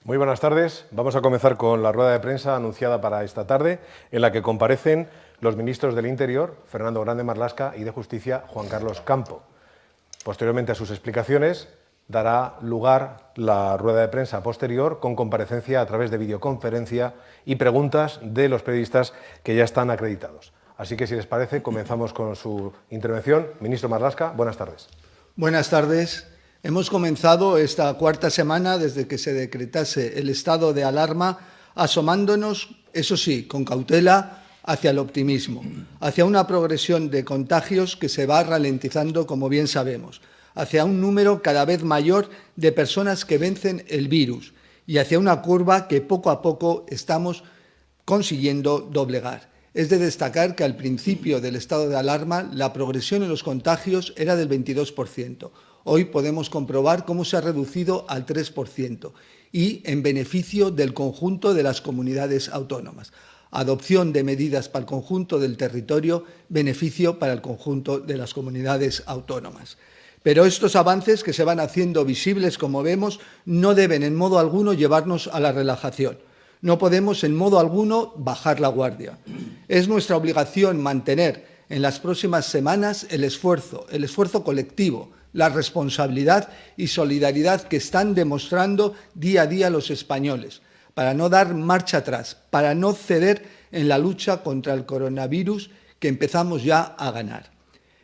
Muy buenas tardes. Vamos a comenzar con la rueda de prensa anunciada para esta tarde, en la que comparecen los ministros del Interior, Fernando Grande Marlaska, y de Justicia, Juan Carlos Campo. Posteriormente a sus explicaciones, dará lugar la rueda de prensa posterior con comparecencia a través de videoconferencia y preguntas de los periodistas que ya están acreditados. Así que, si les parece, comenzamos con su intervención. Ministro Marlaska, buenas tardes. Buenas tardes. Hemos comenzado esta cuarta semana desde que se decretase el estado de alarma, asomándonos, eso sí, con cautela, hacia el optimismo, hacia una progresión de contagios que se va ralentizando, como bien sabemos, hacia un número cada vez mayor de personas que vencen el virus y hacia una curva que poco a poco estamos consiguiendo doblegar. Es de destacar que al principio del estado de alarma la progresión en los contagios era del 22%. Hoy podemos comprobar cómo se ha reducido al 3% y en beneficio del conjunto de las comunidades autónomas. Adopción de medidas para el conjunto del territorio, beneficio para el conjunto de las comunidades autónomas. Pero estos avances que se van haciendo visibles, como vemos, no deben en modo alguno llevarnos a la relajación. No podemos en modo alguno bajar la guardia. Es nuestra obligación mantener en las próximas semanas el esfuerzo colectivo, la responsabilidad y solidaridad que están demostrando día a día los españoles, para no dar marcha atrás, para no ceder en la lucha contra el coronavirus que empezamos ya a ganar.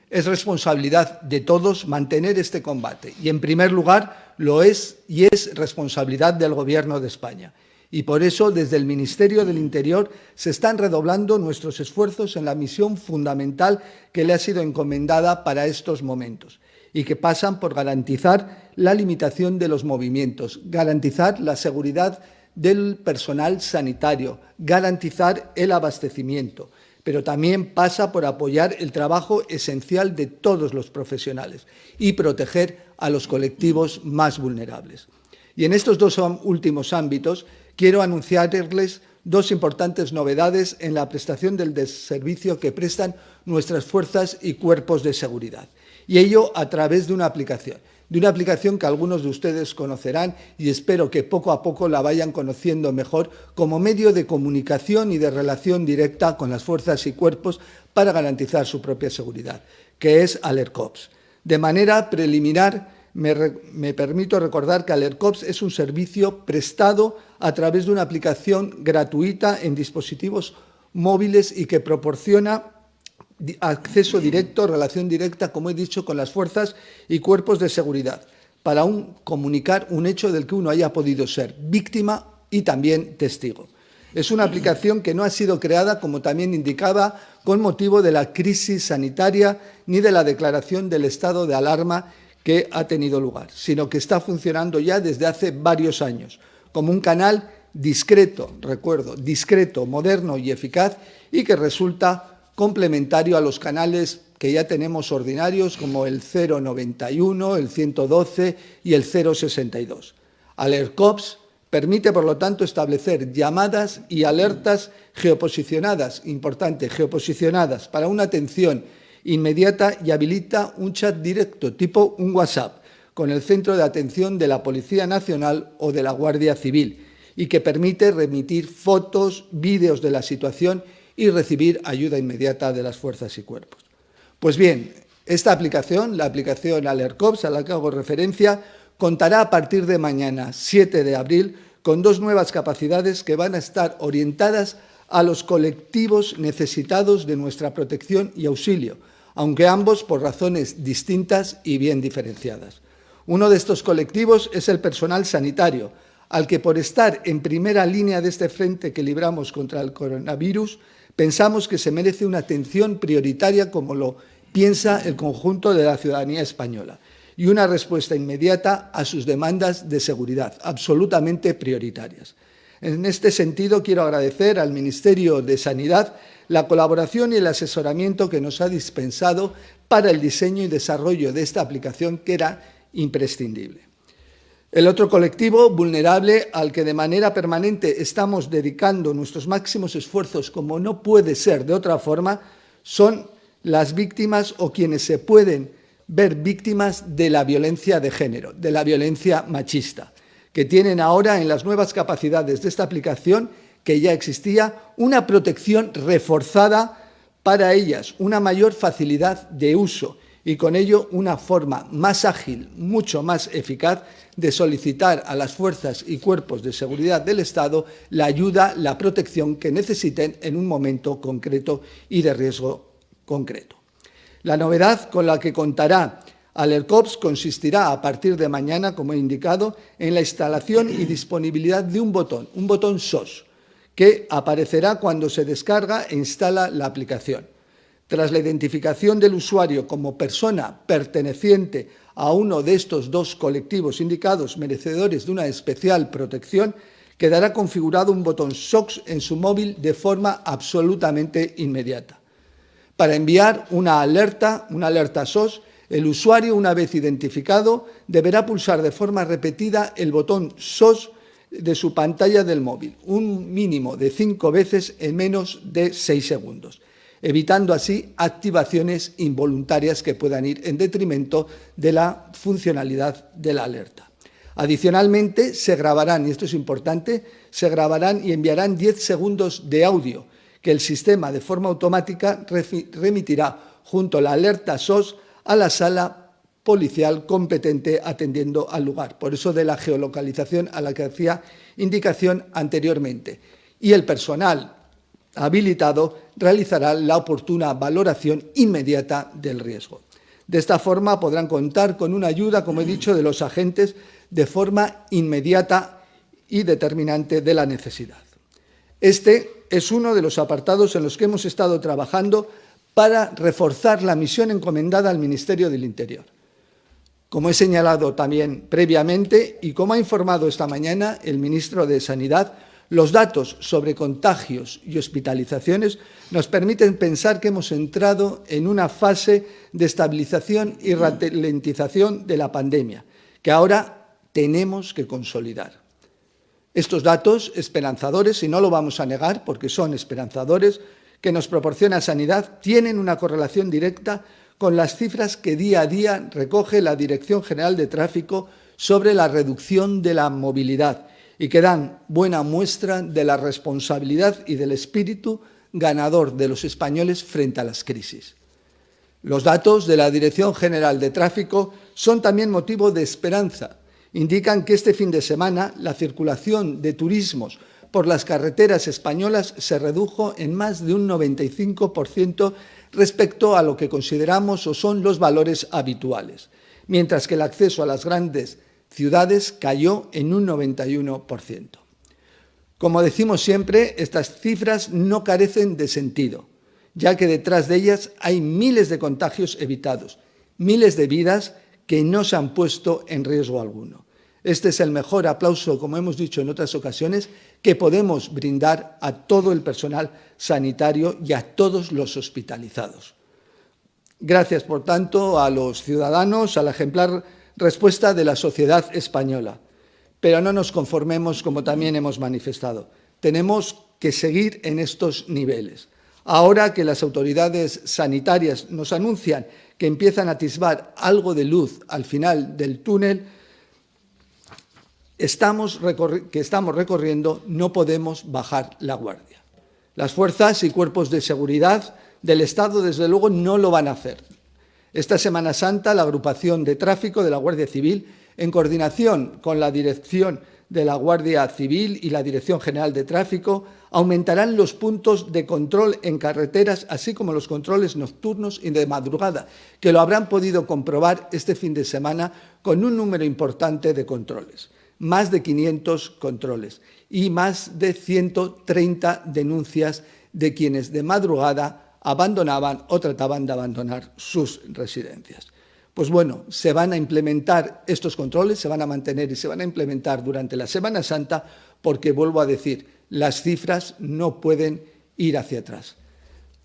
Es responsabilidad de todos mantener este combate y, en primer lugar, lo es y es responsabilidad del Gobierno de España. Y por eso, desde el Ministerio del Interior, se están redoblando nuestros esfuerzos en la misión fundamental que le ha sido encomendada para estos momentos y que pasan por garantizar la limitación de los movimientos, garantizar la seguridad del personal sanitario, garantizar el abastecimiento, pero también pasa por apoyar el trabajo esencial de todos los profesionales y proteger a los colectivos más vulnerables. Y en estos dos últimos ámbitos quiero anunciarles dos importantes novedades en la prestación del servicio que prestan nuestras fuerzas y cuerpos de seguridad. Y ello a través de una aplicación que algunos de ustedes conocerán y espero que poco a poco la vayan conociendo mejor como medio de comunicación y de relación directa con las fuerzas y cuerpos para garantizar su propia seguridad, que es AlertCops. De manera preliminar, me permito recordar que AlertCops es un servicio prestado a través de una aplicación gratuita en dispositivos móviles y que proporciona acceso directo, relación directa, como he dicho, con las fuerzas y cuerpos de seguridad, para comunicar un hecho del que uno haya podido ser víctima y también testigo. Es una aplicación que no ha sido creada, como también indicaba, con motivo de la crisis sanitaria ni de la declaración del estado de alarma que ha tenido lugar, sino que está funcionando ya desde hace varios años, como un canal discreto, moderno y eficaz, y que resulta complementario a los canales que ya tenemos ordinarios, como el 091, el 112 y el 062. AlertCops permite, por lo tanto, establecer llamadas y alertas geoposicionadas, importante, geoposicionadas, para una atención inmediata y habilita un chat directo, tipo un WhatsApp, con el centro de atención de la Policía Nacional o de la Guardia Civil, y que permite remitir fotos, vídeos de la situación y recibir ayuda inmediata de las fuerzas y cuerpos. Pues bien, esta aplicación, la aplicación AlertCops, a la que hago referencia, contará a partir de mañana, 7 de abril, con dos nuevas capacidades que van a estar orientadas a los colectivos necesitados de nuestra protección y auxilio, aunque ambos por razones distintas y bien diferenciadas. Uno de estos colectivos es el personal sanitario, al que por estar en primera línea de este frente que libramos contra el coronavirus, pensamos que se merece una atención prioritaria, como lo piensa el conjunto de la ciudadanía española, y una respuesta inmediata a sus demandas de seguridad, absolutamente prioritarias. En este sentido, quiero agradecer al Ministerio de Sanidad la colaboración y el asesoramiento que nos ha dispensado para el diseño y desarrollo de esta aplicación, que era imprescindible. El otro colectivo vulnerable al que de manera permanente estamos dedicando nuestros máximos esfuerzos, como no puede ser de otra forma, son las víctimas o quienes se pueden ver víctimas de la violencia de género, de la violencia machista, que tienen ahora en las nuevas capacidades de esta aplicación, que ya existía, una protección reforzada para ellas, una mayor facilidad de uso y con ello una forma más ágil, mucho más eficaz de solicitar a las fuerzas y cuerpos de seguridad del Estado la ayuda, la protección que necesiten en un momento concreto y de riesgo concreto. La novedad con la que contará Alercops consistirá a partir de mañana, como he indicado, en la instalación y disponibilidad de un botón SOS, que aparecerá cuando se descarga e instala la aplicación. Tras la identificación del usuario como persona perteneciente a uno de estos dos colectivos indicados merecedores de una especial protección, quedará configurado un botón SOS en su móvil de forma absolutamente inmediata. Para enviar una alerta SOS, el usuario, una vez identificado, deberá pulsar de forma repetida el botón SOS de su pantalla del móvil, un mínimo de 5 veces en menos de 6 segundos, evitando así activaciones involuntarias que puedan ir en detrimento de la funcionalidad de la alerta. Adicionalmente, se grabarán, y esto es importante, se grabarán y enviarán 10 segundos de audio que el sistema de forma automática remitirá junto a la alerta SOS a la sala policial competente atendiendo al lugar. Por eso de la geolocalización a la que hacía indicación anteriormente. Y el personal habilitado realizará la oportuna valoración inmediata del riesgo. De esta forma podrán contar con una ayuda, como he dicho, de los agentes de forma inmediata y determinante de la necesidad. Este es uno de los apartados en los que hemos estado trabajando para reforzar la misión encomendada al Ministerio del Interior. Como he señalado también previamente y como ha informado esta mañana el ministro de Sanidad, los datos sobre contagios y hospitalizaciones nos permiten pensar que hemos entrado en una fase de estabilización y ralentización de la pandemia, que ahora tenemos que consolidar. Estos datos esperanzadores, y no lo vamos a negar porque son esperanzadores, que nos proporciona Sanidad, tienen una correlación directa con las cifras que día a día recoge la Dirección General de Tráfico sobre la reducción de la movilidad y que dan buena muestra de la responsabilidad y del espíritu ganador de los españoles frente a las crisis. Los datos de la Dirección General de Tráfico son también motivo de esperanza. Indican que este fin de semana la circulación de turismos por las carreteras españolas se redujo en más de un 95% respecto a lo que consideramos o son los valores habituales, mientras que el acceso a las grandes ciudades cayó en un 91%. Como decimos siempre, estas cifras no carecen de sentido, ya que detrás de ellas hay miles de contagios evitados, miles de vidas que no se han puesto en riesgo alguno. Este es el mejor aplauso, como hemos dicho en otras ocasiones, que podemos brindar a todo el personal sanitario y a todos los hospitalizados. Gracias, por tanto, a los ciudadanos, a la ejemplar respuesta de la sociedad española. Pero no nos conformemos, como también hemos manifestado. Tenemos que seguir en estos niveles. Ahora que las autoridades sanitarias nos anuncian que empiezan a atisbar algo de luz al final del túnel que estamos recorriendo, no podemos bajar la guardia. Las fuerzas y cuerpos de seguridad del Estado, desde luego, no lo van a hacer. Esta Semana Santa, la agrupación de tráfico de la Guardia Civil, en coordinación con la Dirección de la Guardia Civil y la Dirección General de Tráfico, aumentarán los puntos de control en carreteras, así como los controles nocturnos y de madrugada, que lo habrán podido comprobar este fin de semana con un número importante de controles. Más de 500 controles y más de 130 denuncias de quienes de madrugada abandonaban o trataban de abandonar sus residencias. Pues bueno, se van a implementar estos controles, se van a mantener y se van a implementar durante la Semana Santa porque, vuelvo a decir, las cifras no pueden ir hacia atrás.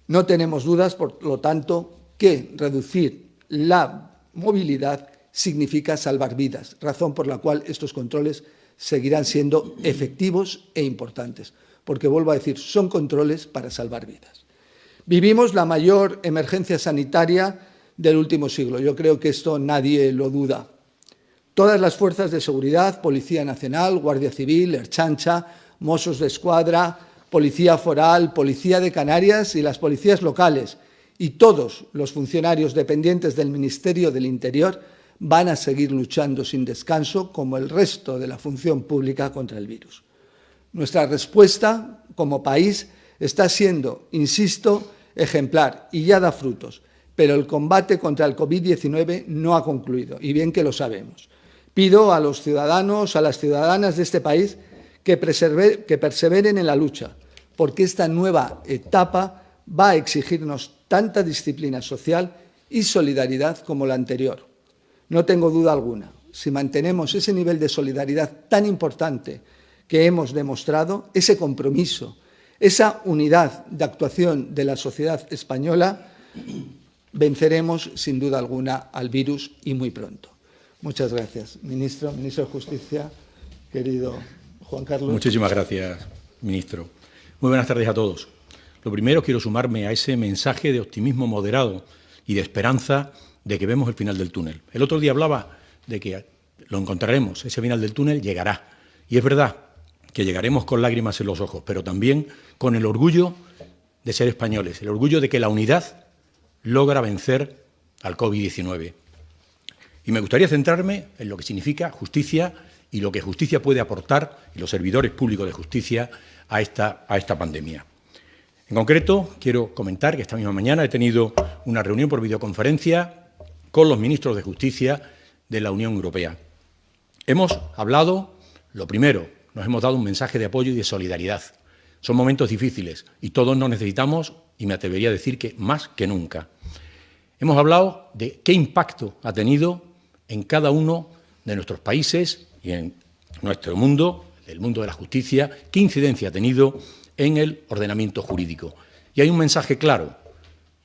No tenemos dudas, por lo tanto, que reducir la movilidad significa salvar vidas, razón por la cual estos controles seguirán siendo efectivos e importantes, porque, vuelvo a decir, son controles para salvar vidas. Vivimos la mayor emergencia sanitaria del último siglo. Yo creo que esto nadie lo duda. Todas las fuerzas de seguridad, Policía Nacional, Guardia Civil, Ertzaintza, Mossos d'Esquadra, Policía Foral, Policía de Canarias y las policías locales y todos los funcionarios dependientes del Ministerio del Interior van a seguir luchando sin descanso como el resto de la función pública contra el virus. Nuestra respuesta como país está siendo, insisto, ejemplar y ya da frutos, pero el combate contra el COVID-19 no ha concluido, y bien que lo sabemos. Pido a los ciudadanos, a las ciudadanas de este país que perseveren en la lucha, porque esta nueva etapa va a exigirnos tanta disciplina social y solidaridad como la anterior. No tengo duda alguna, si mantenemos ese nivel de solidaridad tan importante que hemos demostrado, ese compromiso, esa unidad de actuación de la sociedad española, venceremos sin duda alguna al virus y muy pronto. Muchas gracias, ministro de Justicia, querido Juan Carlos. Muchísimas gracias, ministro. Muy buenas tardes a todos. Lo primero, quiero sumarme a ese mensaje de optimismo moderado y de esperanza de que vemos el final del túnel. El otro día hablaba de que lo encontraremos, ese final del túnel llegará. Y es verdad que llegaremos con lágrimas en los ojos, pero también con el orgullo de ser españoles, el orgullo de que la unidad logra vencer al COVID-19. Y me gustaría centrarme en lo que significa justicia y lo que justicia puede aportar, y los servidores públicos de justicia, a esta pandemia. En concreto, quiero comentar que esta misma mañana he tenido una reunión por videoconferencia con los ministros de Justicia de la Unión Europea. Hemos hablado, lo primero, nos hemos dado un mensaje de apoyo y de solidaridad. Son momentos difíciles y todos nos necesitamos, y me atrevería a decir que más que nunca. Hemos hablado de qué impacto ha tenido en cada uno de nuestros países y en nuestro mundo, el mundo de la justicia, qué incidencia ha tenido en el ordenamiento jurídico. Y hay un mensaje claro: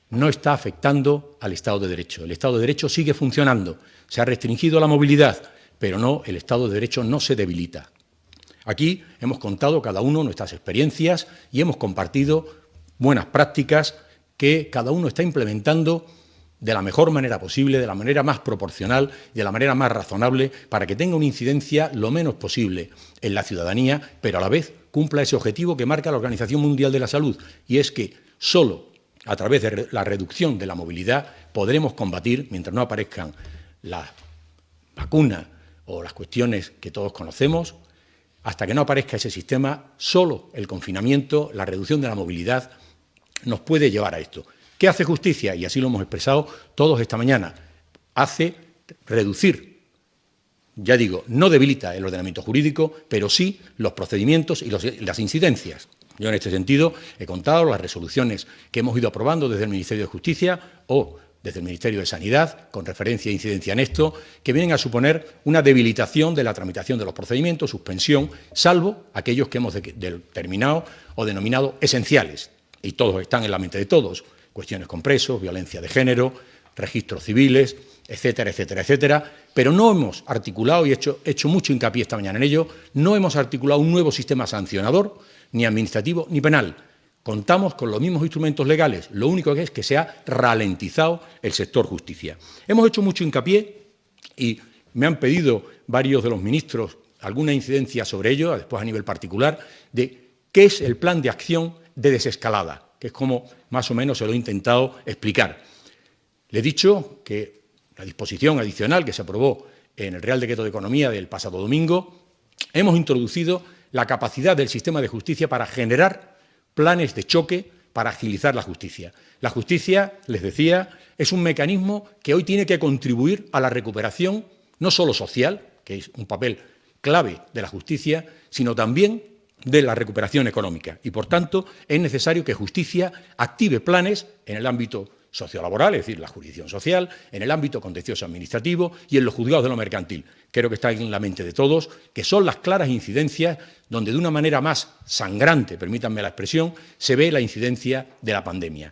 no está afectando al Estado de Derecho. El Estado de Derecho sigue funcionando. Se ha restringido la movilidad, pero no, el Estado de Derecho no se debilita. Aquí hemos contado cada uno nuestras experiencias y hemos compartido buenas prácticas que cada uno está implementando de la mejor manera posible, de la manera más proporcional y de la manera más razonable, para que tenga una incidencia lo menos posible en la ciudadanía, pero a la vez cumpla ese objetivo que marca la Organización Mundial de la Salud, y es que solo a través de la reducción de la movilidad podremos combatir, mientras no aparezcan las vacunas o las cuestiones que todos conocemos, hasta que no aparezca ese sistema, solo el confinamiento, la reducción de la movilidad, nos puede llevar a esto. ¿Qué hace justicia? Y así lo hemos expresado todos esta mañana. Hace reducir, ya digo, no debilita el ordenamiento jurídico, pero sí los procedimientos y las incidencias. Yo en este sentido he contado las resoluciones que hemos ido aprobando desde el Ministerio de Justicia o desde el Ministerio de Sanidad, con referencia e incidencia en esto, que vienen a suponer una debilitación de la tramitación de los procedimientos, suspensión, salvo aquellos que hemos determinado o denominado esenciales, y todos están en la mente de todos: cuestiones con presos, violencia de género, registros civiles, etcétera, etcétera, etcétera. Pero no hemos articulado, y he hecho mucho hincapié esta mañana en ello, no hemos articulado un nuevo sistema sancionador, ni administrativo ni penal. Contamos con los mismos instrumentos legales, lo único que es que se ha ralentizado el sector justicia. Hemos hecho mucho hincapié y me han pedido varios de los ministros alguna incidencia sobre ello, después a nivel particular, de qué es el plan de acción de desescalada, que es como más o menos se lo he intentado explicar. Le he dicho que la disposición adicional que se aprobó en el Real Decreto de Economía del pasado domingo, hemos introducido la capacidad del sistema de justicia para generar planes de choque para agilizar la justicia. La justicia, les decía, es un mecanismo que hoy tiene que contribuir a la recuperación no solo social, que es un papel clave de la justicia, sino también de la recuperación económica. Y, por tanto, es necesario que justicia active planes en el ámbito sociolaboral, es decir, la jurisdicción social, en el ámbito contencioso administrativo y en los juzgados de lo mercantil. Creo que está en la mente de todos, que son las claras incidencias donde de una manera más sangrante, permítanme la expresión, se ve la incidencia de la pandemia.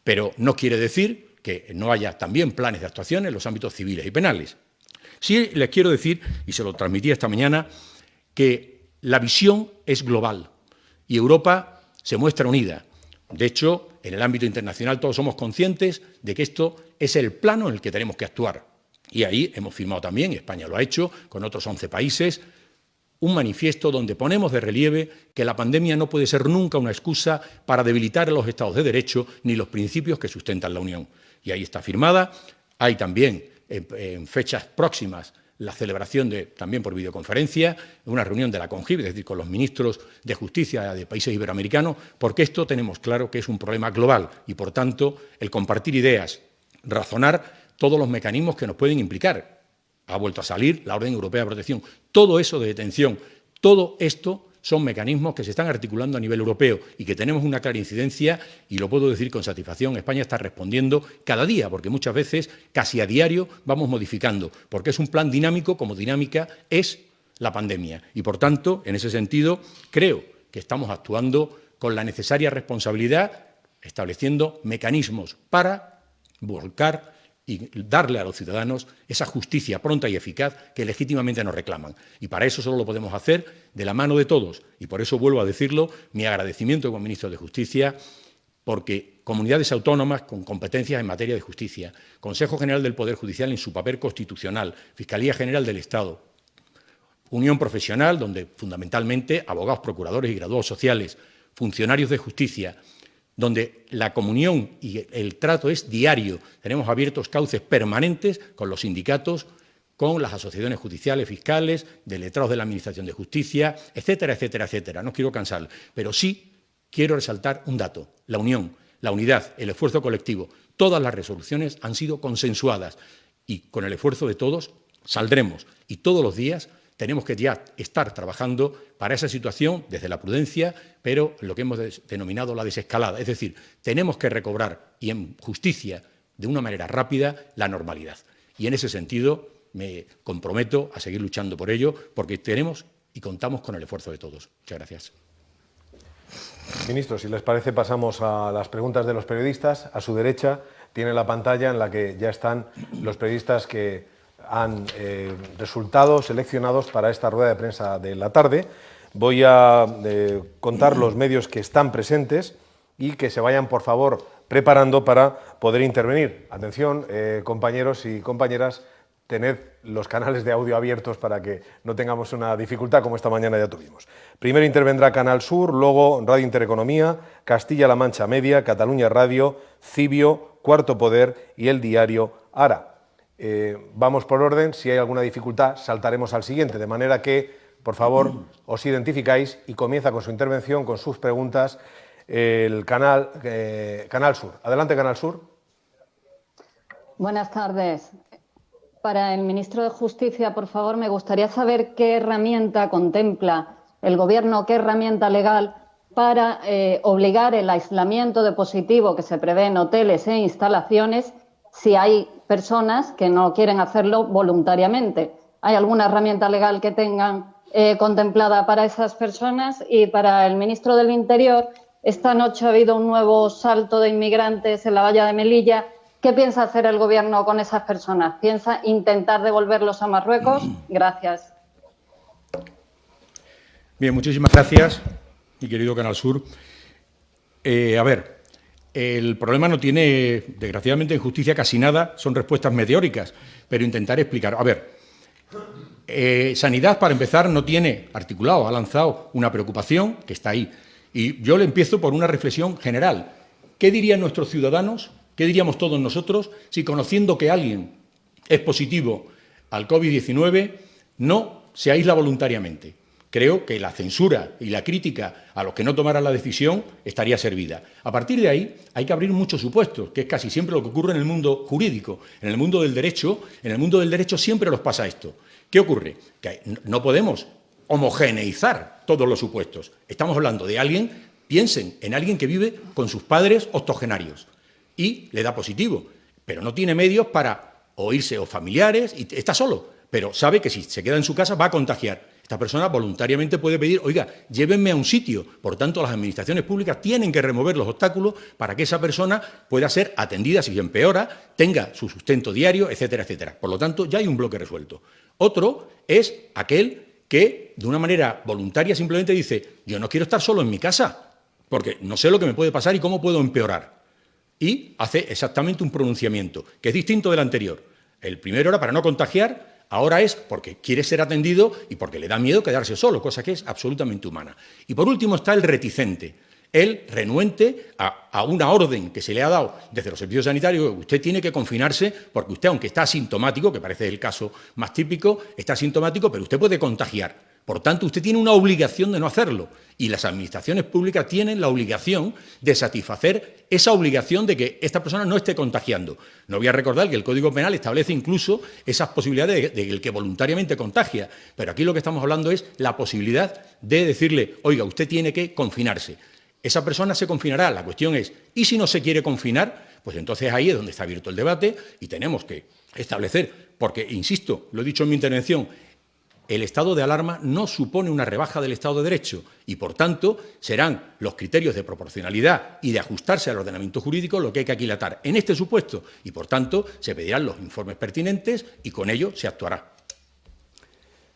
Pero no quiere decir que no haya también planes de actuación en los ámbitos civiles y penales. Sí les quiero decir, y se lo transmití esta mañana, que la visión es global y Europa se muestra unida. De hecho, en el ámbito internacional todos somos conscientes de que esto es el plano en el que tenemos que actuar. Y ahí hemos firmado también, España lo ha hecho, con otros 11 países, un manifiesto donde ponemos de relieve que la pandemia no puede ser nunca una excusa para debilitar a los Estados de Derecho ni los principios que sustentan la Unión. Y ahí está firmada. Hay también, en fechas próximas, la celebración también por videoconferencia, una reunión de la CONGIP, es decir, con los ministros de Justicia de países iberoamericanos, porque esto tenemos claro que es un problema global y, por tanto, el compartir ideas, razonar todos los mecanismos que nos pueden implicar. Ha vuelto a salir la Orden Europea de Protección. Todo eso de detención, todo esto son mecanismos que se están articulando a nivel europeo y que tenemos una clara incidencia, y lo puedo decir con satisfacción, España está respondiendo cada día, porque muchas veces, casi a diario, vamos modificando, porque es un plan dinámico como dinámica es la pandemia. Y, por tanto, en ese sentido, creo que estamos actuando con la necesaria responsabilidad, estableciendo mecanismos para volcar y darle a los ciudadanos esa justicia pronta y eficaz que legítimamente nos reclaman. Y para eso solo lo podemos hacer de la mano de todos. Y por eso vuelvo a decirlo, mi agradecimiento como ministro de Justicia, porque comunidades autónomas con competencias en materia de justicia, Consejo General del Poder Judicial en su papel constitucional, Fiscalía General del Estado, Unión Profesional, donde fundamentalmente abogados, procuradores y graduados sociales, funcionarios de justicia, donde la comunión y el trato es diario. Tenemos abiertos cauces permanentes con los sindicatos, con las asociaciones judiciales, fiscales, de letrados de la Administración de Justicia, etcétera, etcétera, etcétera. No quiero cansar, pero sí quiero resaltar un dato: la unión, la unidad, el esfuerzo colectivo. Todas las resoluciones han sido consensuadas y con el esfuerzo de todos saldremos. Y todos los días tenemos que ya estar trabajando para esa situación desde la prudencia, pero lo que hemos denominado la desescalada. Es decir, tenemos que recobrar, y en justicia, de una manera rápida, la normalidad. Y en ese sentido me comprometo a seguir luchando por ello, porque tenemos y contamos con el esfuerzo de todos. Muchas gracias. Ministro, si les parece, pasamos a las preguntas de los periodistas. A su derecha tiene la pantalla en la que ya están los periodistas que han resultado seleccionados para esta rueda de prensa de la tarde. Voy a contar los medios que están presentes y que se vayan, por favor, preparando para poder intervenir. Atención, compañeros y compañeras, tened los canales de audio abiertos para que no tengamos una dificultad como esta mañana ya tuvimos. Primero intervendrá Canal Sur, luego Radio Intereconomía, Castilla-La Mancha Media, Cataluña Radio, Cibio, Cuarto Poder y el diario Ara. Vamos por orden, si hay alguna dificultad saltaremos al siguiente, de manera que, por favor, os identificáis y comienza con su intervención, con sus preguntas, el Canal Sur. Adelante, Canal Sur. Buenas tardes. Para el ministro de Justicia, por favor, me gustaría saber qué herramienta contempla el Gobierno, qué herramienta legal para obligar el aislamiento de positivo que se prevé en hoteles e instalaciones si hay personas que no quieren hacerlo voluntariamente. ¿Hay alguna herramienta legal que tengan contemplada para esas personas? Y para el ministro del Interior, esta noche ha habido un nuevo salto de inmigrantes en la valla de Melilla. ¿Qué piensa hacer el Gobierno con esas personas? ¿Piensa intentar devolverlos a Marruecos? Gracias. Bien, muchísimas gracias, mi querido Canal Sur. El problema no tiene, desgraciadamente, en justicia casi nada, son respuestas meteóricas, pero intentaré explicar. Sanidad, para empezar, no tiene articulado, ha lanzado una preocupación que está ahí. Y yo le empiezo por una reflexión general. ¿Qué dirían nuestros ciudadanos, qué diríamos todos nosotros, si conociendo que alguien es positivo al COVID-19 no se aísla voluntariamente? Creo que la censura y la crítica a los que no tomaran la decisión estaría servida. A partir de ahí hay que abrir muchos supuestos, que es casi siempre lo que ocurre en el mundo jurídico. En el mundo del derecho siempre nos pasa esto. ¿Qué ocurre? Que no podemos homogeneizar todos los supuestos. Estamos hablando de alguien, piensen en alguien que vive con sus padres octogenarios y le da positivo, pero no tiene medios para oírse o familiares y está solo, pero sabe que si se queda en su casa va a contagiar. Esta persona voluntariamente puede pedir, oiga, llévenme a un sitio. Por tanto, las administraciones públicas tienen que remover los obstáculos para que esa persona pueda ser atendida si empeora, tenga su sustento diario, etcétera, etcétera. Por lo tanto, ya hay un bloque resuelto. Otro es aquel que, de una manera voluntaria, simplemente dice, yo no quiero estar solo en mi casa, porque no sé lo que me puede pasar y cómo puedo empeorar. Y hace exactamente un pronunciamiento, que es distinto del anterior. El primero era para no contagiar, ahora es porque quiere ser atendido y porque le da miedo quedarse solo, cosa que es absolutamente humana. Y por último está el reticente, el renuente a una orden que se le ha dado desde los servicios sanitarios, que usted tiene que confinarse porque usted, aunque está asintomático, que parece el caso más típico, está asintomático, pero usted puede contagiar. Por tanto, usted tiene una obligación de no hacerlo y las administraciones públicas tienen la obligación de satisfacer esa obligación de que esta persona no esté contagiando. No voy a recordar que el Código Penal establece incluso esas posibilidades de el que voluntariamente contagia, pero aquí lo que estamos hablando es la posibilidad de decirle, oiga, usted tiene que confinarse. Esa persona se confinará. La cuestión es, ¿y si no se quiere confinar? Pues entonces ahí es donde está abierto el debate y tenemos que establecer, porque, insisto, lo he dicho en mi intervención, el estado de alarma no supone una rebaja del Estado de Derecho y, por tanto, serán los criterios de proporcionalidad y de ajustarse al ordenamiento jurídico lo que hay que aquilatar en este supuesto y, por tanto, se pedirán los informes pertinentes y con ello se actuará.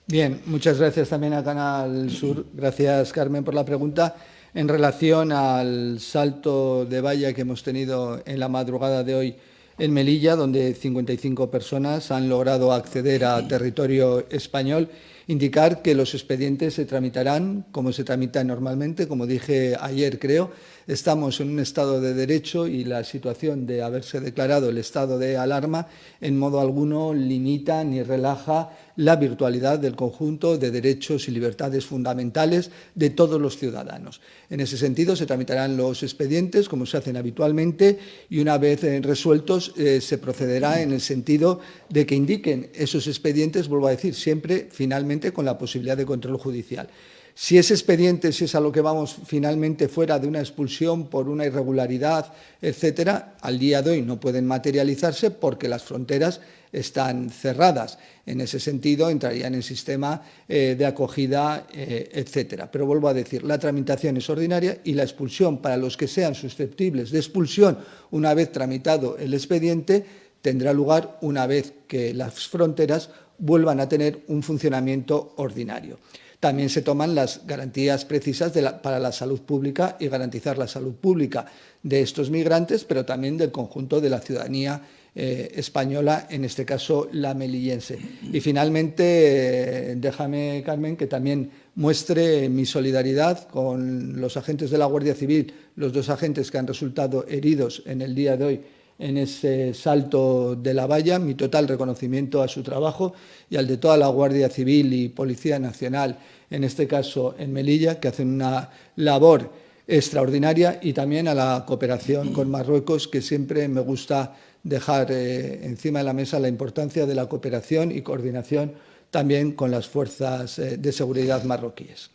Bien, muchas gracias también a Canal Sur. Gracias, Carmen, por la pregunta. En relación al salto de valla que hemos tenido en la madrugada de hoy en Melilla, donde 55 personas han logrado acceder a territorio español, indicar que los expedientes se tramitarán como se tramitan normalmente, como dije ayer, creo. Estamos en un estado de derecho y la situación de haberse declarado el estado de alarma en modo alguno limita ni relaja la virtualidad del conjunto de derechos y libertades fundamentales de todos los ciudadanos. En ese sentido, se tramitarán los expedientes, como se hacen habitualmente, y una vez resueltos, se procederá en el sentido de que indiquen esos expedientes, vuelvo a decir, siempre finalmente con la posibilidad de control judicial. Si ese expediente, si es a lo que vamos finalmente fuera de una expulsión por una irregularidad, etcétera, al día de hoy no pueden materializarse porque las fronteras están cerradas. En ese sentido, entraría en el sistema de acogida, etcétera. Pero vuelvo a decir, la tramitación es ordinaria y la expulsión para los que sean susceptibles de expulsión una vez tramitado el expediente tendrá lugar una vez que las fronteras vuelvan a tener un funcionamiento ordinario. También se toman las garantías precisas para la salud pública y garantizar la salud pública de estos migrantes, pero también del conjunto de la ciudadanía española, en este caso la melillense. Y finalmente, déjame, Carmen, que también muestre mi solidaridad con los agentes de la Guardia Civil, los 2 agentes que han resultado heridos en el día de hoy en ese salto de la valla, mi total reconocimiento a su trabajo y al de toda la Guardia Civil y Policía Nacional, en este caso en Melilla, que hacen una labor extraordinaria, y también a la cooperación con Marruecos, que siempre me gusta dejar encima de la mesa la importancia de la cooperación y coordinación también con las fuerzas de seguridad marroquíes.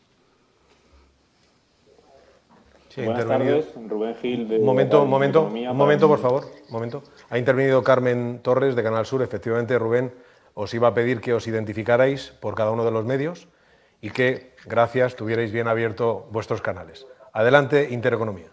Sí, buenas tardes, Rubén Gil. De un momento, por favor. Un momento. Ha intervenido Carmen Torres, de Canal Sur. Efectivamente, Rubén, os iba a pedir que os identificarais por cada uno de los medios y que, gracias, tuvierais bien abiertos vuestros canales. Adelante, Intereconomía.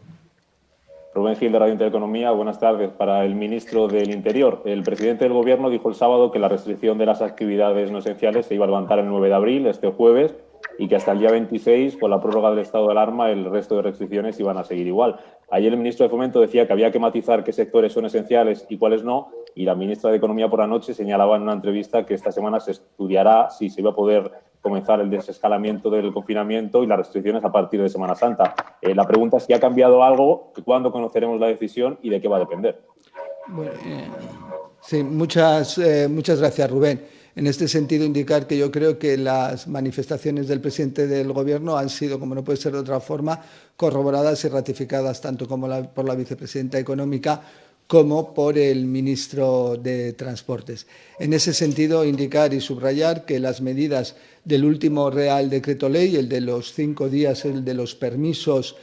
Rubén Gil, de Radio Intereconomía. Buenas tardes. Para el ministro del Interior, el presidente del Gobierno dijo el sábado que la restricción de las actividades no esenciales se iba a levantar el 9 de abril, este jueves, y que hasta el día 26, con la prórroga del estado de alarma, el resto de restricciones iban a seguir igual. Ayer el ministro de Fomento decía que había que matizar qué sectores son esenciales y cuáles no, y la ministra de Economía por la noche señalaba en una entrevista que esta semana se estudiará si se iba a poder comenzar el desescalamiento del confinamiento y las restricciones a partir de Semana Santa. La pregunta es si ha cambiado algo, cuándo conoceremos la decisión y de qué va a depender. Bueno, sí, muchas gracias, Rubén. En este sentido, indicar que yo creo que las manifestaciones del presidente del Gobierno han sido, como no puede ser de otra forma, corroboradas y ratificadas tanto por la vicepresidenta económica como por el ministro de Transportes. En ese sentido, indicar y subrayar que las medidas del último Real Decreto Ley, el de los 5 días, el de los permisos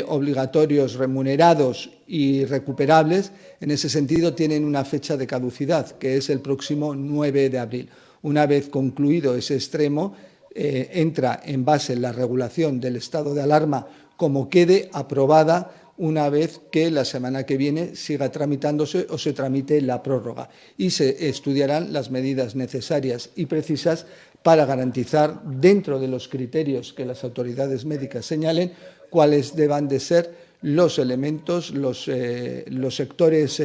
obligatorios remunerados y recuperables, en ese sentido tienen una fecha de caducidad, que es el próximo 9 de abril. Una vez concluido ese extremo, entra en base la regulación del estado de alarma como quede aprobada, una vez que la semana que viene siga tramitándose o se tramite la prórroga, y se estudiarán las medidas necesarias y precisas para garantizar, dentro de los criterios que las autoridades médicas señalen, cuáles deban de ser los elementos, los sectores,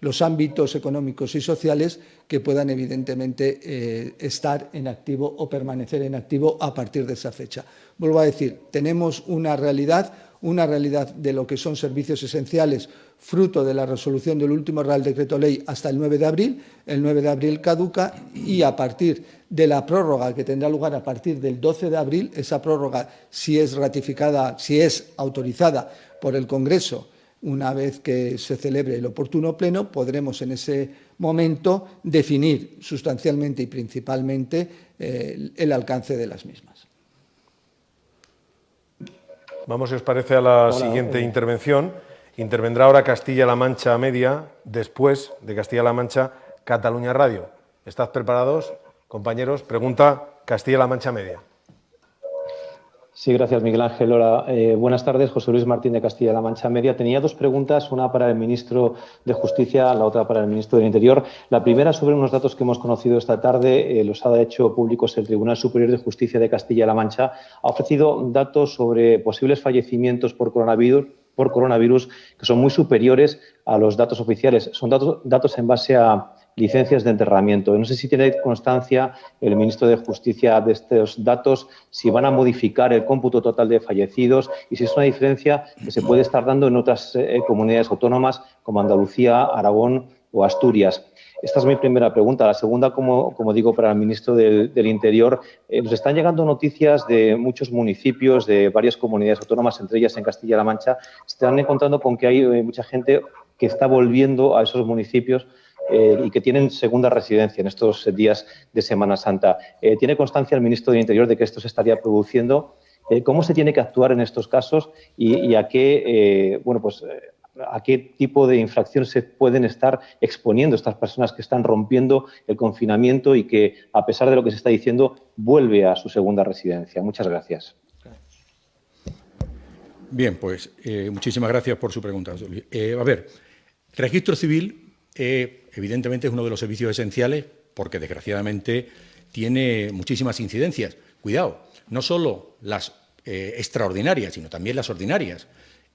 los ámbitos económicos y sociales que puedan evidentemente estar en activo o permanecer en activo a partir de esa fecha. Vuelvo a decir, tenemos una realidad de lo que son servicios esenciales, fruto de la resolución del último Real Decreto Ley hasta el 9 de abril. El 9 de abril caduca y a partir de la prórroga que tendrá lugar a partir del 12 de abril, esa prórroga, si es ratificada, si es autorizada por el Congreso, una vez que se celebre el oportuno pleno, podremos en ese momento definir sustancialmente y principalmente el alcance de las mismas. Vamos, si os parece, a la siguiente intervención. Intervendrá ahora Castilla-La Mancha Media, después de Castilla-La Mancha, Cataluña Radio. ¿Estad preparados, compañeros? Pregunta Castilla-La Mancha Media. Sí, gracias, Miguel Ángel. Hola, buenas tardes. José Luis Martín, de Castilla-La Mancha Media. Tenía dos preguntas, una para el ministro de Justicia, la otra para el ministro del Interior. La primera sobre unos datos que hemos conocido esta tarde, los ha hecho públicos el Tribunal Superior de Justicia de Castilla-La Mancha. Ha ofrecido datos sobre posibles fallecimientos por coronavirus que son muy superiores a los datos oficiales. Son datos en base a licencias de enterramiento. No sé si tiene constancia el ministro de Justicia de estos datos, si van a modificar el cómputo total de fallecidos y si es una diferencia que se puede estar dando en otras comunidades autónomas como Andalucía, Aragón o Asturias. Esta es mi primera pregunta. La segunda, como digo, para el ministro del Interior. Nos están llegando noticias de muchos municipios, de varias comunidades autónomas, entre ellas en Castilla-La Mancha. Se están encontrando con que hay mucha gente que está volviendo a esos municipios y que tienen segunda residencia en estos días de Semana Santa. ¿Tiene constancia el ministro del Interior de que esto se estaría produciendo? ¿Cómo se tiene que actuar en estos casos y a qué, a qué tipo de infracciones se pueden estar exponiendo estas personas que están rompiendo el confinamiento y que, a pesar de lo que se está diciendo, vuelve a su segunda residencia? Muchas gracias. Bien, pues muchísimas gracias por su pregunta. A ver, registro civil evidentemente es uno de los servicios esenciales porque, desgraciadamente, tiene muchísimas incidencias. Cuidado, no solo las extraordinarias, sino también las ordinarias.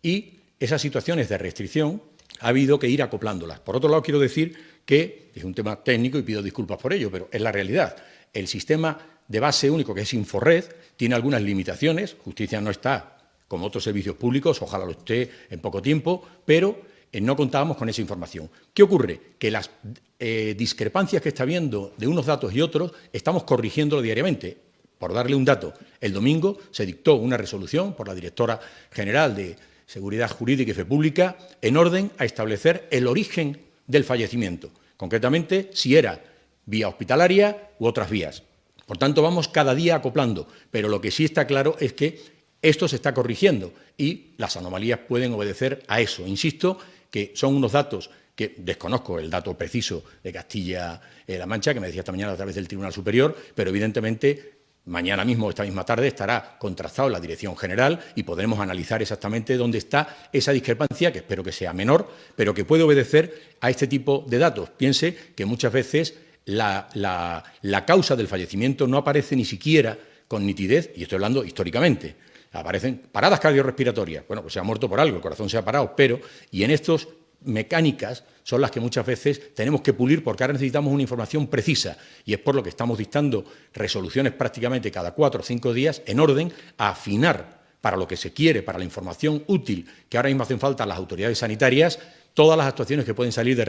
Y esas situaciones de restricción ha habido que ir acoplándolas. Por otro lado, quiero decir que es un tema técnico y pido disculpas por ello, pero es la realidad. El sistema de base único, que es Inforred, tiene algunas limitaciones. Justicia no está como otros servicios públicos, ojalá lo esté en poco tiempo, pero no contábamos con esa información. ¿Qué ocurre? Que las discrepancias que está habiendo de unos datos y otros estamos corrigiéndolo diariamente. Por darle un dato, el domingo se dictó una resolución por la directora general de Seguridad Jurídica y Fe Pública en orden a establecer el origen del fallecimiento, concretamente si era vía hospitalaria u otras vías. Por tanto, vamos cada día acoplando, pero lo que sí está claro es que esto se está corrigiendo y las anomalías pueden obedecer a eso. Insisto que son unos datos que desconozco el dato preciso de Castilla-La Mancha, que me decía esta mañana a través del Tribunal Superior, pero evidentemente mañana mismo, esta misma tarde, estará contrastado en la Dirección General y podremos analizar exactamente dónde está esa discrepancia, que espero que sea menor, pero que puede obedecer a este tipo de datos. Piense que muchas veces la causa del fallecimiento no aparece ni siquiera con nitidez, y estoy hablando históricamente. Aparecen paradas cardiorrespiratorias. Bueno, pues se ha muerto por algo, el corazón se ha parado, pero, y en estos mecánicas son las que muchas veces tenemos que pulir porque ahora necesitamos una información precisa y es por lo que estamos dictando resoluciones prácticamente cada 4 o 5 días en orden a afinar para lo que se quiere, para la información útil que ahora mismo hacen falta a las autoridades sanitarias, todas las actuaciones que pueden salir del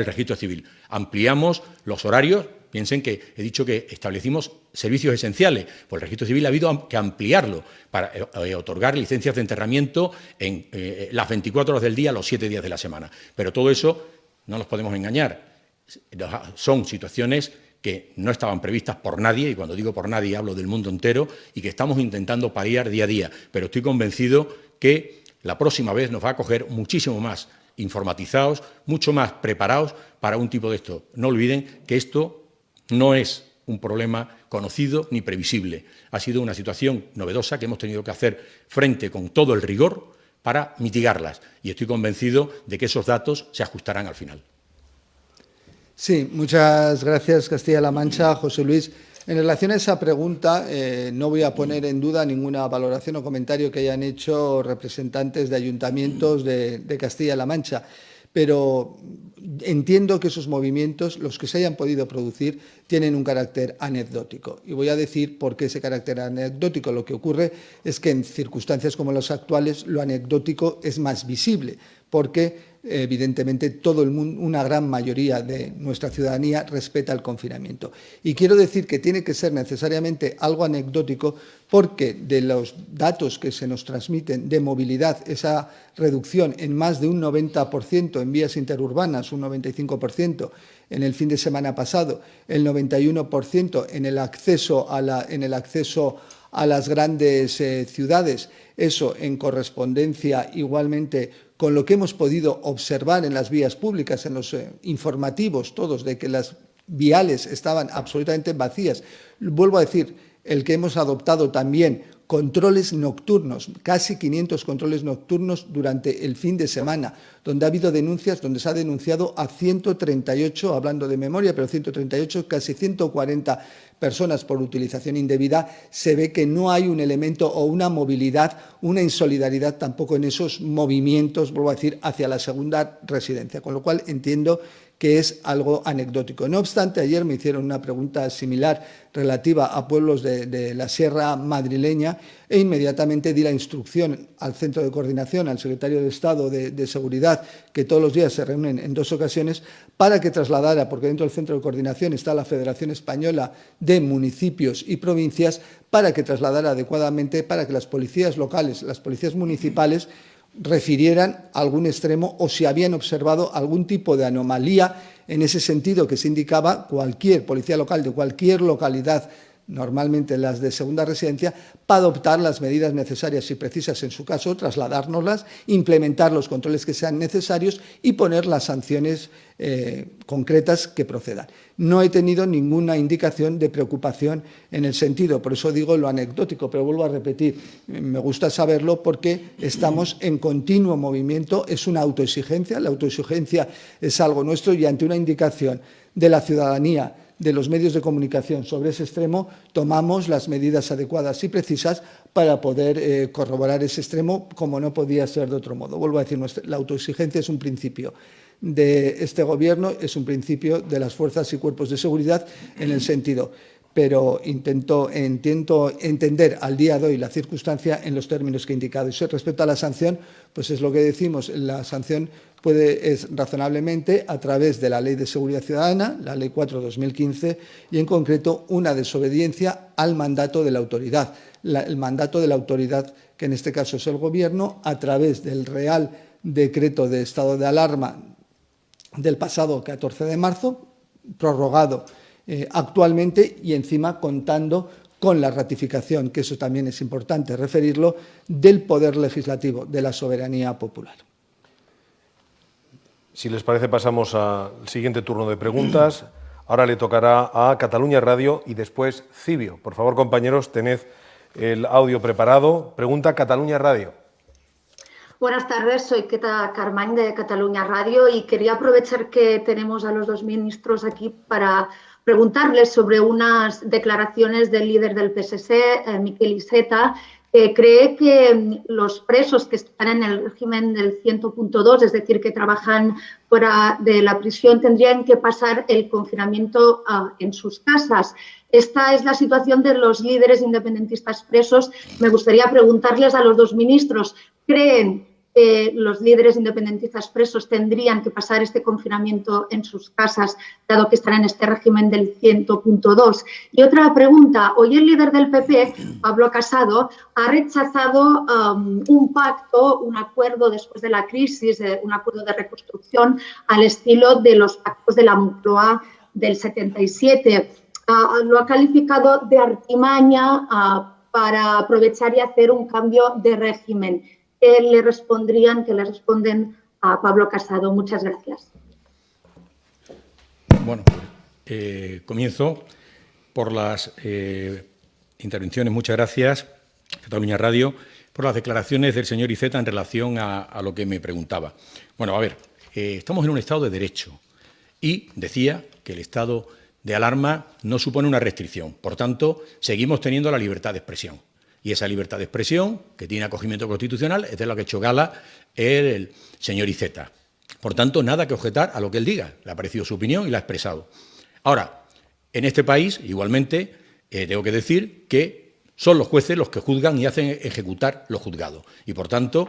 registro civil. Ampliamos los horarios. Piensen que he dicho que establecimos servicios esenciales. Pues el registro civil ha habido que ampliarlo para otorgar licencias de enterramiento en las 24 horas del día, los 7 días de la semana. Pero todo eso no nos podemos engañar. Son situaciones que no estaban previstas por nadie, y cuando digo por nadie hablo del mundo entero, y que estamos intentando paliar día a día. Pero estoy convencido que la próxima vez nos va a coger muchísimo más informatizados, mucho más preparados para un tipo de esto. No olviden que esto no es un problema conocido ni previsible. Ha sido una situación novedosa que hemos tenido que hacer frente con todo el rigor para mitigarlas. Y estoy convencido de que esos datos se ajustarán al final. Sí, muchas gracias, Castilla-La Mancha. José Luis, En relación a esa pregunta, no voy a poner en duda ninguna valoración o comentario que hayan hecho representantes de ayuntamientos de Castilla-La Mancha, pero entiendo que esos movimientos, los que se hayan podido producir, tienen un carácter anecdótico. Y voy a decir por qué ese carácter anecdótico. Lo que ocurre es que en circunstancias como las actuales, lo anecdótico es más visible, porque evidentemente todo el mundo, una gran mayoría de nuestra ciudadanía respeta el confinamiento. Y quiero decir que tiene que ser necesariamente algo anecdótico porque de los datos que se nos transmiten de movilidad, esa reducción en más de un 90% en vías interurbanas, un 95% en el fin de semana pasado, el 91% en el acceso a las grandes ciudades, eso en correspondencia igualmente con lo que hemos podido observar en las vías públicas, en los informativos todos, de que las viales estaban absolutamente vacías. Vuelvo a decir, el que hemos adoptado también controles nocturnos, casi 500 controles nocturnos durante el fin de semana, donde ha habido denuncias, donde se ha denunciado a 138, hablando de memoria, pero 138, casi 140 personas por utilización indebida. Se ve que no hay un elemento o una movilidad, una insolidaridad tampoco en esos movimientos, vuelvo a decir, hacia la segunda residencia, con lo cual entiendo que es algo anecdótico. No obstante, ayer me hicieron una pregunta similar relativa a pueblos de la Sierra madrileña e inmediatamente di la instrucción al Centro de Coordinación, al Secretario de Estado de Seguridad, que todos los días se reúnen en 2 ocasiones, para que trasladara, porque dentro del Centro de Coordinación está la Federación Española de Municipios y Provincias, para que trasladara adecuadamente, para que las policías locales, las policías municipales, refirieran algún extremo o si habían observado algún tipo de anomalía en ese sentido que se indicaba cualquier policía local de cualquier localidad, normalmente las de segunda residencia, para adoptar las medidas necesarias y precisas en su caso, trasladárnoslas, implementar los controles que sean necesarios y poner las sanciones concretas que procedan. No he tenido ninguna indicación de preocupación en el sentido, por eso digo lo anecdótico, pero vuelvo a repetir, me gusta saberlo porque estamos en continuo movimiento, es una autoexigencia, la autoexigencia es algo nuestro y ante una indicación de la ciudadanía, de los medios de comunicación sobre ese extremo, tomamos las medidas adecuadas y precisas para poder corroborar ese extremo como no podía ser de otro modo. Vuelvo a decir, la autoexigencia es un principio de este Gobierno, es un principio de las fuerzas y cuerpos de seguridad en el sentido, pero intento entender al día de hoy la circunstancia en los términos que he indicado. Y respecto a la sanción, pues es lo que decimos, la sanción es razonablemente a través de la Ley de Seguridad Ciudadana, la Ley 4/2015, y en concreto una desobediencia al mandato de la autoridad. El mandato de la autoridad, que en este caso es el Gobierno, a través del Real Decreto de Estado de Alarma del pasado 14 de marzo, prorrogado actualmente y encima contando con la ratificación, que eso también es importante referirlo, del Poder Legislativo, de la soberanía popular. Si les parece, pasamos al siguiente turno de preguntas. Ahora le tocará a Catalunya Radio y después Cibio. Por favor, compañeros, tened el audio preparado. Pregunta Catalunya Radio. Buenas tardes, soy Queta Carmany de Catalunya Radio y quería aprovechar que tenemos a los 2 ministros aquí para preguntarles sobre unas declaraciones del líder del PSC, Miquel Iceta, que cree que los presos que están en el régimen del 100.2, es decir, que trabajan fuera de la prisión, tendrían que pasar el confinamiento en sus casas. Esta es la situación de los líderes independentistas presos. Me gustaría preguntarles a los 2 ministros, ¿creen que los líderes independentistas presos tendrían que pasar este confinamiento en sus casas, dado que están en este régimen del 100.2? Y otra pregunta, hoy el líder del PP, Pablo Casado, ha rechazado un pacto, un acuerdo después de la crisis, un acuerdo de reconstrucción al estilo de los pactos de la Moncloa del 77. Lo ha calificado de artimaña para aprovechar y hacer un cambio de régimen. ¿Qué le responden a Pablo Casado? Muchas gracias. Bueno, comienzo por las intervenciones. Muchas gracias, Catalunya Radio, por las declaraciones del señor Iceta en relación a lo que me preguntaba. Bueno, a ver, estamos en un Estado de Derecho y decía que el Estado de alarma no supone una restricción. Por tanto, seguimos teniendo la libertad de expresión. Y esa libertad de expresión, que tiene acogimiento constitucional, es de la que ha hecho gala el señor Iceta. Por tanto, nada que objetar a lo que él diga. Le ha parecido su opinión y la ha expresado. Ahora, en este país, igualmente, tengo que decir que son los jueces los que juzgan y hacen ejecutar lo juzgado. Y, por tanto,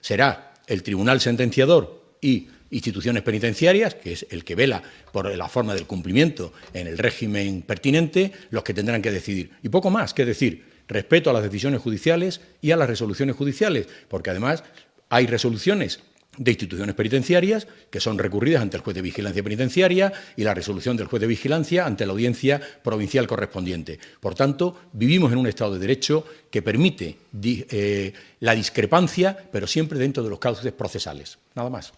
será el tribunal sentenciador y instituciones penitenciarias, que es el que vela por la forma del cumplimiento en el régimen pertinente, los que tendrán que decidir. Y poco más que decir, respeto a las decisiones judiciales y a las resoluciones judiciales, porque además hay resoluciones de instituciones penitenciarias que son recurridas ante el juez de vigilancia penitenciaria y la resolución del juez de vigilancia ante la audiencia provincial correspondiente. Por tanto, vivimos en un Estado de Derecho que permite la discrepancia, pero siempre dentro de los cauces procesales. Nada más.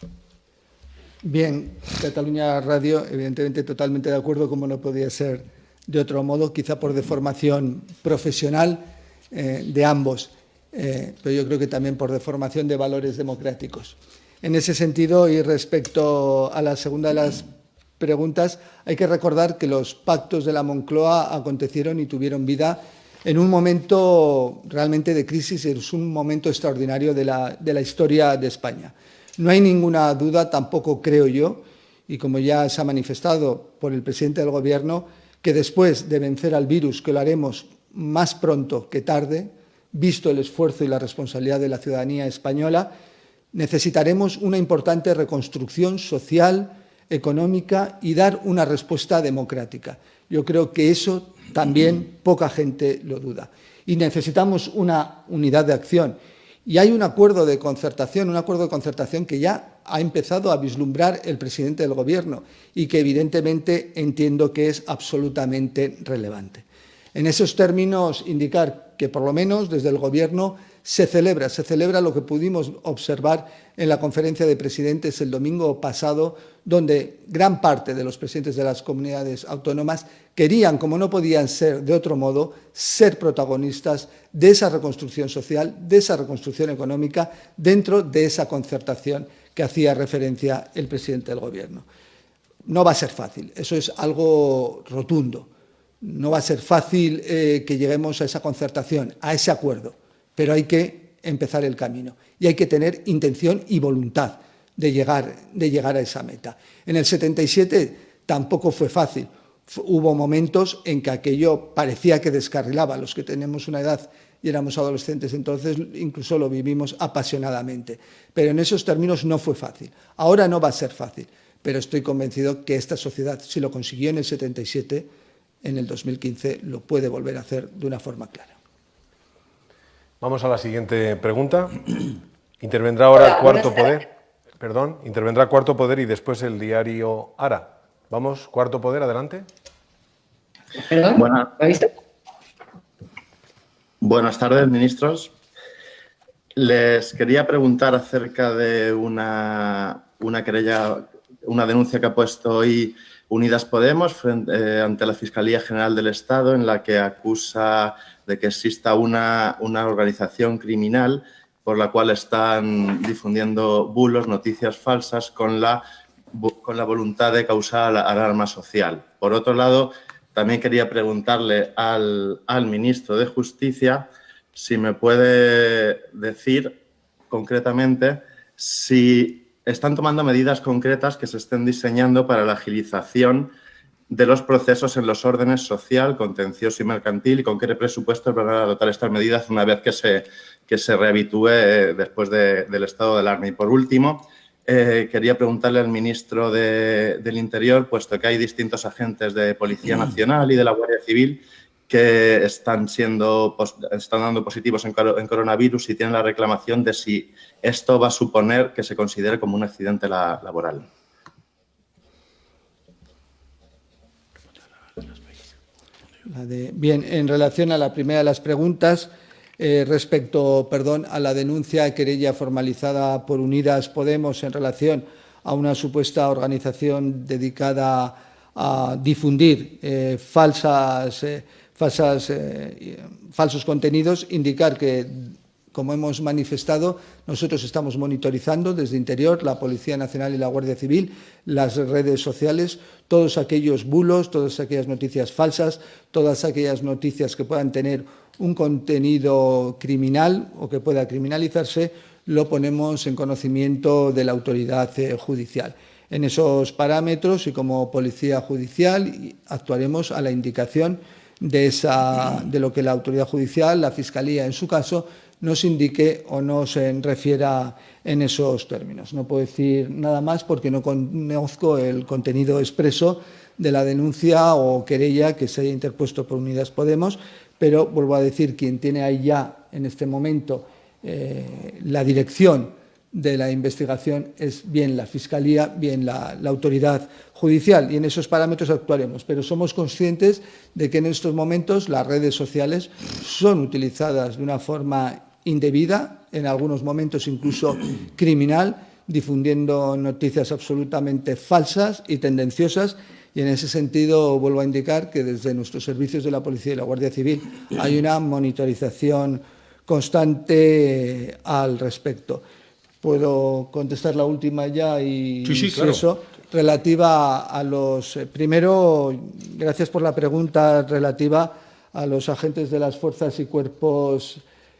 Bien, Cataluña Radio, evidentemente totalmente de acuerdo, como no podía ser de otro modo, quizá por deformación profesional de ambos, pero yo creo que también por deformación de valores democráticos. En ese sentido, y respecto a la segunda de las preguntas, hay que recordar que los pactos de la Moncloa acontecieron y tuvieron vida en un momento realmente de crisis, es un momento extraordinario de la historia de España. No hay ninguna duda, tampoco creo yo, y como ya se ha manifestado por el presidente del Gobierno, que después de vencer al virus, que lo haremos más pronto que tarde, visto el esfuerzo y la responsabilidad de la ciudadanía española, necesitaremos una importante reconstrucción social, económica y dar una respuesta democrática. Yo creo que eso también poca gente lo duda. Y necesitamos una unidad de acción. Y hay un acuerdo de concertación que ya ha empezado a vislumbrar el presidente del Gobierno y que evidentemente entiendo que es absolutamente relevante. En esos términos, indicar que por lo menos desde el Gobierno se celebra lo que pudimos observar en la conferencia de presidentes el domingo pasado, donde gran parte de los presidentes de las comunidades autónomas querían, como no podían ser de otro modo, ser protagonistas de esa reconstrucción social, de esa reconstrucción económica, dentro de esa concertación que hacía referencia el presidente del Gobierno. No va a ser fácil, eso es algo rotundo. No va a ser fácil que lleguemos a esa concertación, a ese acuerdo, pero hay que empezar el camino y hay que tener intención y voluntad de llegar a esa meta. En el 77 tampoco fue fácil. Hubo momentos en que aquello parecía que descarrilaba. Los que tenemos una edad y éramos adolescentes entonces incluso lo vivimos apasionadamente. Pero en esos términos no fue fácil. Ahora no va a ser fácil, pero estoy convencido que esta sociedad, si lo consiguió en el 77, en el 2015 lo puede volver a hacer de una forma clara. Vamos a la siguiente pregunta. Intervendrá ahora Cuarto Poder. Perdón, intervendrá Cuarto Poder y después el diario Ara. Vamos, Cuarto Poder, adelante. Perdón, ¿lo viste? Buenas tardes, ministros. Les quería preguntar acerca de una querella, una denuncia que ha puesto hoy Unidas Podemos ante la Fiscalía General del Estado, en la que acusa de que exista una organización criminal por la cual están difundiendo bulos, noticias falsas con la voluntad de causar alarma social. Por otro lado, también quería preguntarle al ministro de Justicia si me puede decir concretamente si están tomando medidas concretas que se estén diseñando para la agilización de los procesos en los órdenes social, contencioso y mercantil, y con qué presupuestos van a adoptar estas medidas una vez que se rehabitúe después del estado de alarma. Y por último, quería preguntarle al ministro del Interior, puesto que hay distintos agentes de Policía Nacional y de la Guardia Civil que están dando positivos en coronavirus y tienen la reclamación de si esto va a suponer que se considere como un accidente laboral. Bien, en relación a la primera de las preguntas, respecto a la denuncia querella formalizada por Unidas Podemos en relación a una supuesta organización dedicada a difundir falsos contenidos, indicar que como hemos manifestado, nosotros estamos monitorizando desde Interior, la Policía Nacional y la Guardia Civil, las redes sociales, todos aquellos bulos, todas aquellas noticias falsas, todas aquellas noticias que puedan tener un contenido criminal o que pueda criminalizarse, lo ponemos en conocimiento de la autoridad judicial. En esos parámetros y como Policía Judicial actuaremos a la indicación de lo que la autoridad judicial, la Fiscalía en su caso, nos indique o nos refiera en esos términos. No puedo decir nada más porque no conozco el contenido expreso de la denuncia o querella que se haya interpuesto por Unidas Podemos, pero vuelvo a decir, quien tiene ahí ya en este momento la dirección de la investigación es bien la Fiscalía, bien la autoridad judicial, y en esos parámetros actuaremos. Pero somos conscientes de que en estos momentos las redes sociales son utilizadas de una forma indebida, en algunos momentos incluso criminal, difundiendo noticias absolutamente falsas y tendenciosas, y en ese sentido vuelvo a indicar que desde nuestros servicios de la Policía y la Guardia Civil hay una monitorización constante al respecto. Puedo contestar la última ya y sí, claro. eso, relativa a los... primero, gracias por la pregunta relativa a los agentes de las fuerzas y cuerpos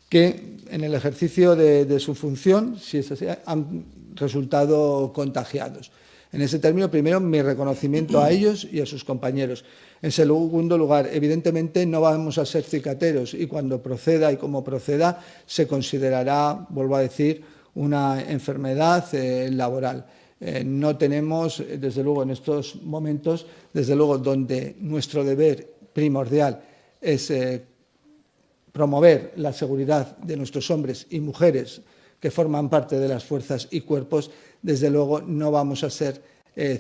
que en el ejercicio de su función, si es así, han resultado contagiados. En ese término, primero, mi reconocimiento a ellos y a sus compañeros. En segundo lugar, evidentemente no vamos a ser cicateros y cuando proceda y como proceda se considerará, vuelvo a decir, una enfermedad laboral. No tenemos, desde luego, en estos momentos, desde luego, donde nuestro deber primordial es promover la seguridad de nuestros hombres y mujeres que forman parte de las fuerzas y cuerpos, desde luego no vamos a ser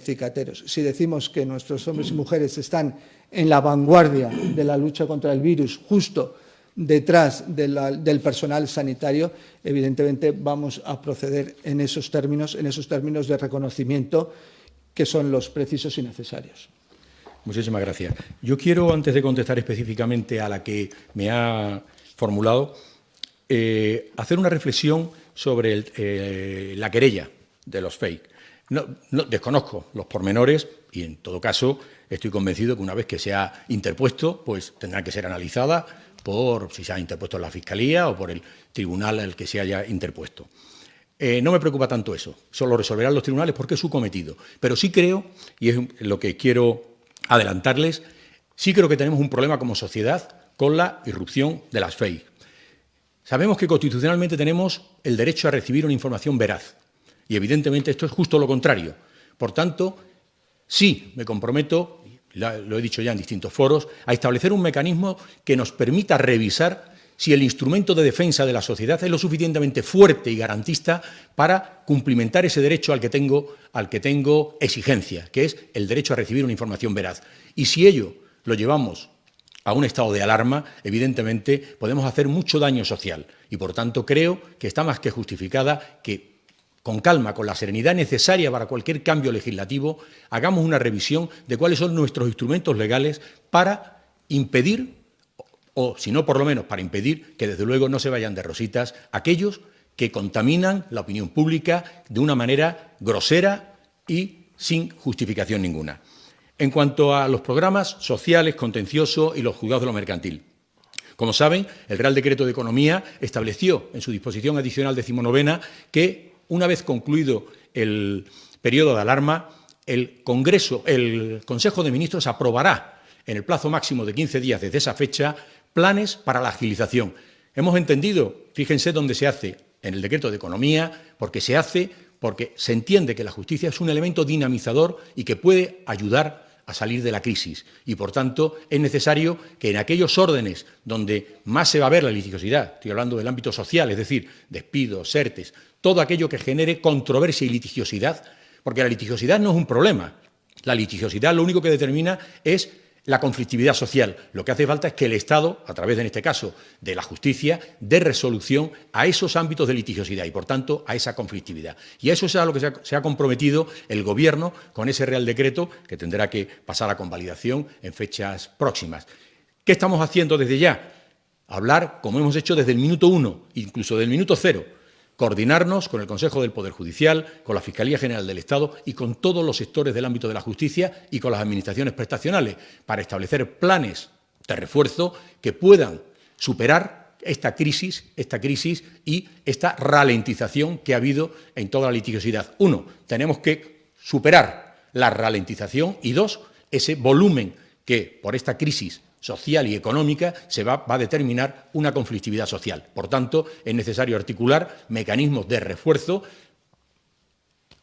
cicateros. Si decimos que nuestros hombres y mujeres están en la vanguardia de la lucha contra el virus, justo detrás del personal sanitario, evidentemente vamos a proceder en esos términos de reconocimiento que son los precisos y necesarios. Muchísimas gracias. Yo quiero, antes de contestar específicamente a la que me ha formulado, hacer una reflexión sobre la querella de los fake. No, desconozco los pormenores y, en todo caso, estoy convencido que una vez que se ha interpuesto, pues tendrá que ser analizada por si se ha interpuesto en la Fiscalía o por el tribunal al que se haya interpuesto. No me preocupa tanto eso, solo resolverán los tribunales porque es su cometido. Pero sí creo, y es lo que quiero adelantarles, sí creo que tenemos un problema como sociedad con la irrupción de las fake. Sabemos que constitucionalmente tenemos el derecho a recibir una información veraz y evidentemente esto es justo lo contrario. Por tanto, sí me comprometo, lo he dicho ya en distintos foros, a establecer un mecanismo que nos permita revisar si el instrumento de defensa de la sociedad es lo suficientemente fuerte y garantista para cumplimentar ese derecho al que tengo exigencia, que es el derecho a recibir una información veraz. Y si ello lo llevamos a un estado de alarma, evidentemente podemos hacer mucho daño social y, por tanto, creo que está más que justificada que, con calma, con la serenidad necesaria para cualquier cambio legislativo, hagamos una revisión de cuáles son nuestros instrumentos legales para impedir, o si no, por lo menos para impedir que, desde luego, no se vayan de rositas aquellos que contaminan la opinión pública de una manera grosera y sin justificación ninguna. En cuanto a los programas sociales, contencioso y los juzgados de lo mercantil, como saben, el Real Decreto de Economía estableció en su disposición adicional 19ª que, una vez concluido el periodo de alarma, el Consejo de Ministros aprobará en el plazo máximo de 15 días desde esa fecha planes para la agilización. Hemos entendido, fíjense dónde se hace, en el Decreto de Economía, porque se entiende que la justicia es un elemento dinamizador y que puede ayudar a salir de la crisis. Y, por tanto, es necesario que en aquellos órdenes donde más se va a ver la litigiosidad, estoy hablando del ámbito social, es decir, despidos, ERTES, todo aquello que genere controversia y litigiosidad, porque la litigiosidad no es un problema. La litigiosidad lo único que determina es la conflictividad social. Lo que hace falta es que el Estado, a través, en este caso, de la justicia, dé resolución a esos ámbitos de litigiosidad y, por tanto, a esa conflictividad. Y a eso es a lo que se ha comprometido el Gobierno con ese Real Decreto que tendrá que pasar a convalidación en fechas próximas. ¿Qué estamos haciendo desde ya? hablar, como hemos hecho desde el minuto 1, incluso del minuto 0, coordinarnos con el Consejo del Poder Judicial, con la Fiscalía General del Estado y con todos los sectores del ámbito de la justicia y con las administraciones prestacionales para establecer planes de refuerzo que puedan superar esta crisis y esta ralentización que ha habido en toda la litigiosidad. 1, tenemos que superar la ralentización y 2, ese volumen que por esta crisis social y económica se va a determinar una conflictividad social. Por tanto, es necesario articular mecanismos de refuerzo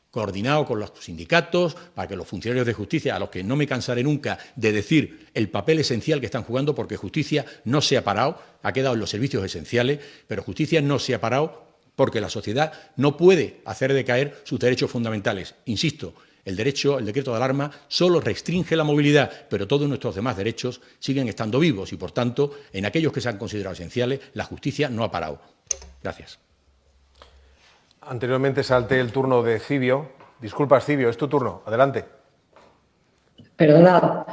coordinado con los sindicatos para que los funcionarios de justicia, a los que no me cansaré nunca de decir el papel esencial que están jugando, porque justicia no se ha parado, ha quedado en los servicios esenciales, pero justicia no se ha parado porque la sociedad no puede hacer decaer sus derechos fundamentales. Insisto, el decreto de alarma solo restringe la movilidad, pero todos nuestros demás derechos siguen estando vivos y, por tanto, en aquellos que se han considerado esenciales, la justicia no ha parado. Gracias. Anteriormente salté el turno de Cibio. Disculpas, Cibio, es tu turno. Adelante. Perdonad.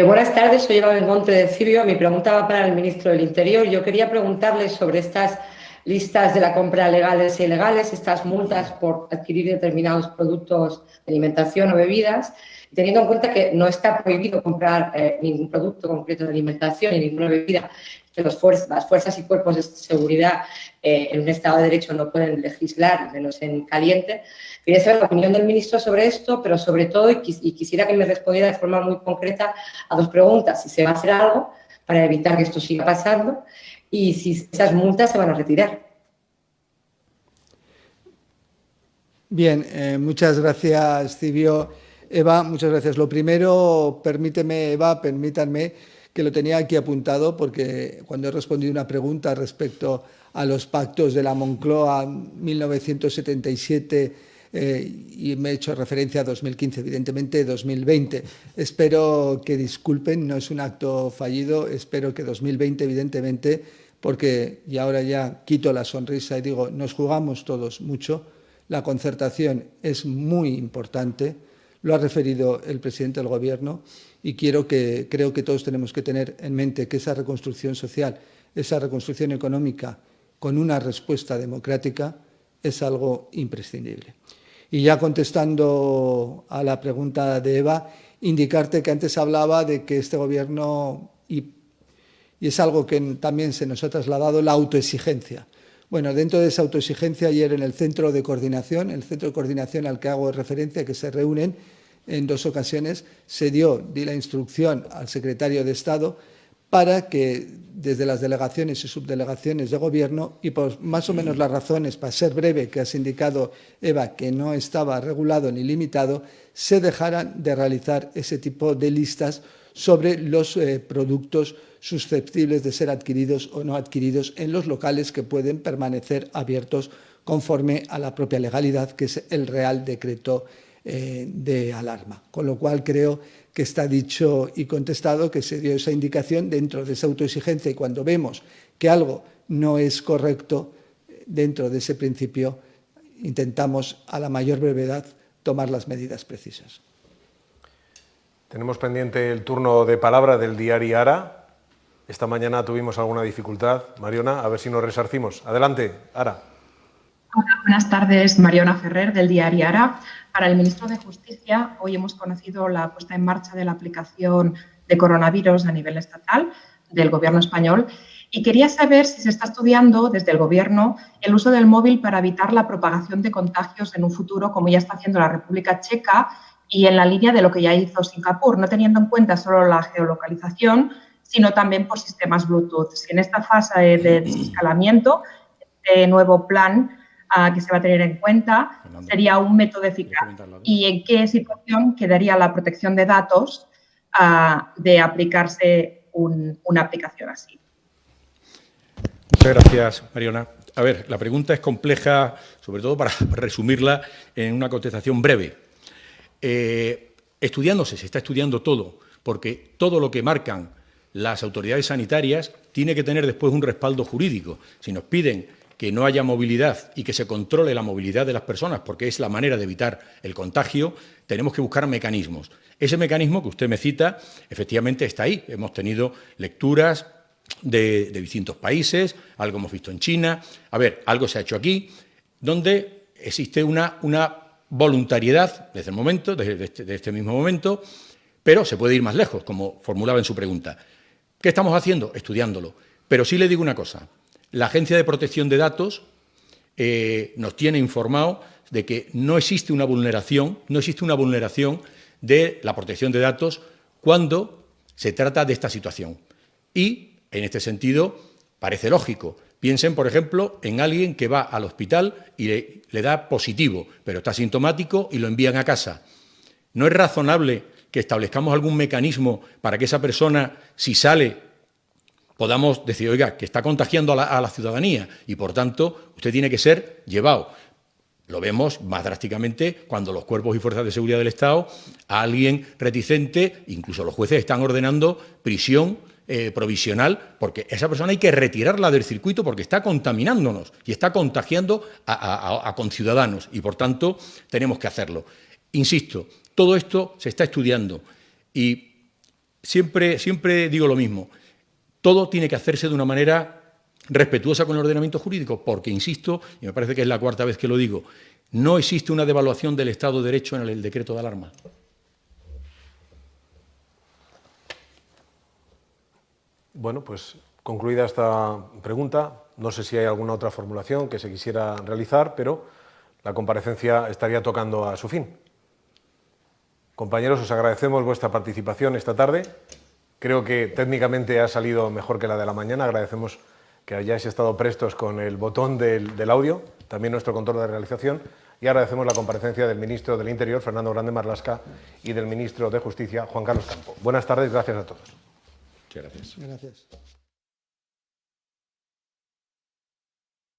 Buenas tardes, soy Eva Belmonte de Cibio. Mi pregunta va para el ministro del Interior. Yo quería preguntarle sobre estas listas de la compra legales e ilegales, estas multas por adquirir determinados productos de alimentación o bebidas, teniendo en cuenta que no está prohibido comprar ningún producto concreto de alimentación ni ninguna bebida, que las fuerzas y cuerpos de seguridad en un Estado de Derecho no pueden legislar, menos en caliente. Quería saber la opinión del ministro sobre esto, pero sobre todo, y quisiera que me respondiera de forma muy concreta a 2 preguntas. Si se va a hacer algo para evitar que esto siga pasando y si esas multas se van a retirar. Bien, muchas gracias, Cibio. Eva, muchas gracias. Lo primero, permítanme que lo tenía aquí apuntado, porque cuando he respondido una pregunta respecto a los pactos de la Moncloa en 1977 y me he hecho referencia a 2015, evidentemente 2020. Espero que disculpen, no es un acto fallido, espero que 2020, evidentemente, porque, y ahora ya quito la sonrisa y digo, nos jugamos todos mucho, la concertación es muy importante, lo ha referido el presidente del Gobierno y creo que todos tenemos que tener en mente que esa reconstrucción social, esa reconstrucción económica con una respuesta democrática es algo imprescindible. Y ya contestando a la pregunta de Eva, indicarte que antes hablaba de que este Gobierno, y es algo que también se nos ha trasladado, la autoexigencia. Bueno, dentro de esa autoexigencia, ayer en el centro de coordinación al que hago referencia, que se reúnen en 2 ocasiones, di la instrucción al secretario de Estado para que desde las delegaciones y subdelegaciones de Gobierno, y por más o menos las razones, para ser breve, que has indicado, Eva, que no estaba regulado ni limitado, se dejaran de realizar ese tipo de listas sobre los productos susceptibles de ser adquiridos o no adquiridos en los locales que pueden permanecer abiertos conforme a la propia legalidad, que es el Real Decreto de alarma. Con lo cual creo que está dicho y contestado, que se dio esa indicación dentro de esa autoexigencia, y cuando vemos que algo no es correcto dentro de ese principio, intentamos a la mayor brevedad tomar las medidas precisas. Tenemos pendiente el turno de palabra del diario Ara. Esta mañana tuvimos alguna dificultad. Mariona, a ver si nos resarcimos. Adelante, Ara. Hola, buenas tardes. Mariona Ferrer, del diario Ara. Para el ministro de Justicia, hoy hemos conocido la puesta en marcha de la aplicación de coronavirus a nivel estatal del Gobierno español y quería saber si se está estudiando desde el Gobierno el uso del móvil para evitar la propagación de contagios en un futuro, como ya está haciendo la República Checa y en la línea de lo que ya hizo Singapur, no teniendo en cuenta solo la geolocalización, sino también por sistemas Bluetooth. Si en esta fase de desescalamiento, este nuevo plan que se va a tener en cuenta sería un método eficaz y en qué situación quedaría la protección de datos de aplicarse una aplicación así. Muchas gracias, Mariona. A ver, la pregunta es compleja, sobre todo para resumirla en una contestación breve. Se está estudiando todo, porque todo lo que marcan las autoridades sanitarias tiene que tener después un respaldo jurídico. Si nos piden que no haya movilidad y que se controle la movilidad de las personas, porque es la manera de evitar el contagio, tenemos que buscar mecanismos. Ese mecanismo que usted me cita, efectivamente está ahí. Hemos tenido lecturas de distintos países, algo hemos visto en China. A ver, algo se ha hecho aquí, donde existe una voluntariedad desde el momento, desde este mismo momento, pero se puede ir más lejos, como formulaba en su pregunta. ¿Qué estamos haciendo? Estudiándolo. Pero sí le digo una cosa. La Agencia de Protección de Datos nos tiene informado de que no existe una vulneración de la protección de datos cuando se trata de esta situación. Y, en este sentido, parece lógico. Piensen, por ejemplo, en alguien que va al hospital y le da positivo, pero está sintomático y lo envían a casa. ¿No es razonable que establezcamos algún mecanismo para que esa persona, si sale, podamos decir, oiga, que está contagiando a la ciudadanía y, por tanto, usted tiene que ser llevado? Lo vemos más drásticamente cuando los cuerpos y fuerzas de seguridad del Estado, a alguien reticente, incluso los jueces están ordenando prisión provisional, porque esa persona hay que retirarla del circuito porque está contaminándonos y está contagiando a conciudadanos y, por tanto, tenemos que hacerlo. Insisto, todo esto se está estudiando y siempre digo lo mismo. Todo tiene que hacerse de una manera respetuosa con el ordenamiento jurídico, porque, insisto, y me parece que es la cuarta vez que lo digo, no existe una devaluación del Estado de Derecho en el decreto de alarma. Bueno, pues concluida esta pregunta, no sé si hay alguna otra formulación que se quisiera realizar, pero la comparecencia estaría tocando a su fin. Compañeros, os agradecemos vuestra participación esta tarde. Creo que técnicamente ha salido mejor que la de la mañana. Agradecemos que hayáis estado prestos con el botón del audio, también nuestro control de realización, y agradecemos la comparecencia del ministro del Interior, Fernando Grande Marlaska, y del ministro de Justicia, Juan Carlos Campo. Buenas tardes, gracias a todos. Muchas gracias. Gracias.